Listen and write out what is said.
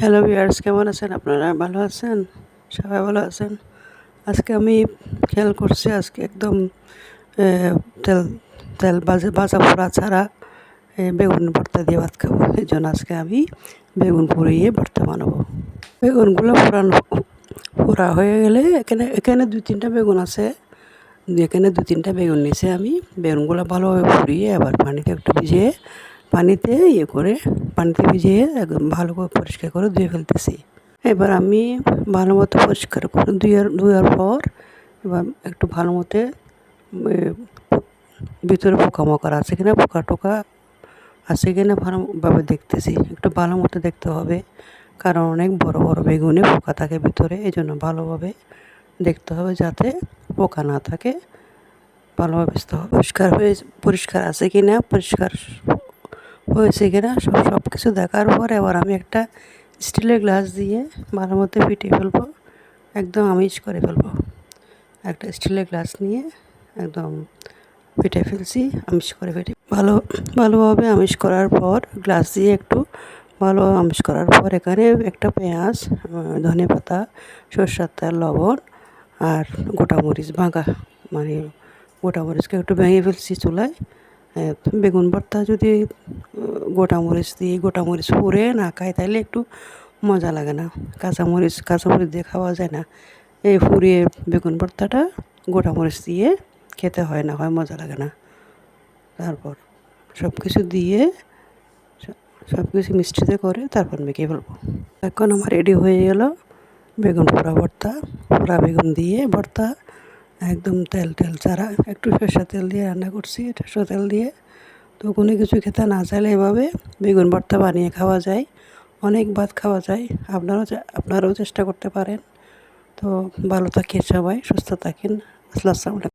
Hello viewers, কেমন আছেন আপনারা? ভালো আছেন? সবাই ভালো আছেন? আজকে আমি খেয়াল করছি আজকে একদম এ তেল তেল ভাজা পোড়া ছাড়া বেগুন ভর্তা দিয়ে ভাত খাবো। এজন্য আজকে আমি বেগুন পুড়িয়ে ভর্তা বানাবো। বেগুনগুলো পোড়া হয়ে গেলে এখানে এখানে ২-৩টা বেগুন আছে। এখানে ২-৩টা বেগুন নিয়েছি আমি। বেগুনগুলো ভালোভাবে পুড়িয়ে আবার পানিতে একটু ভিজিয়ে পানিতে পানিতে ভিজিয়ে একদম ভালো করে পরিষ্কার করে ধুয়ে ফেলতেছি। এবার আমি ভালো মতো পরিষ্কার করে ধোয়ার পর এবার একটু ভালো মতো ভিতরে পোকামাকড় আছে কিনা, পোকা টোকা আছে কিনা ভালোভাবে দেখতেছি। একটু ভালো মতো দেখতে হবে, কারণ অনেক বড় বড় বেগুনে পোকা থাকে ভিতরে। এই জন্য ভালোভাবে দেখতে হবে যাতে পোকা না থাকে। ভালোভাবে পরিষ্কার আছে কিনা, পরিষ্কার হয়েছে কিনা সব কিছু দেখার পর এবার আমি একটা স্টিলের গ্লাস দিয়ে ভালো মতো ফিটিয়ে ফেলবো, একদম আমিষ করে ফেলবো। একটা স্টিলের গ্লাস নিয়ে একদম ফেটে ফেলছি, আমিষ করে ভালোভাবে আমিষ করার পর গ্লাস দিয়ে একটু ভালোভাবে আমিষ করার পর এখানে একটা পেঁয়াজ, ধনেপাতা, সরষের তেল, লবণ আর গোটা মরিচ ভাঙা, মানে গোটা মরিচকে একটু ভেঙে ফেলছি চুলায়। বেগুন ভর্তা যদি গোটা মরিচ পুড়ে না খায় তাহলে একটু মজা লাগে না। কাঁচামরিচ দিয়ে খাওয়া যায় না। এই পুড়িয়ে বেগুন ভর্তাটা গোটা মরিচ দিয়ে খেতে হয় না, মজা লাগে না। তারপর সব কিছু দিয়ে সব কিছু মিষ্টিতে করে তারপর মেখে ফেলবো। এখন আমার রেডি হয়ে গেল বেগুন পোড়া বেগুন দিয়ে ভর্তা। একদম তেল ছাড়া, একটু সরষের তেল দিয়ে রান্না করছি, সরষের তেল দিয়ে। তো কোনো কিছু খেতে না চাইলে এভাবে বেগুন ভর্তা বানিয়ে খাওয়া যায়, অনেক ভাত খাওয়া যায়। আপনারাও চেষ্টা করতে পারেন। তো ভালো থাকেন সবাই, সুস্থ থাকেন। আসসালামু আলাইকুম।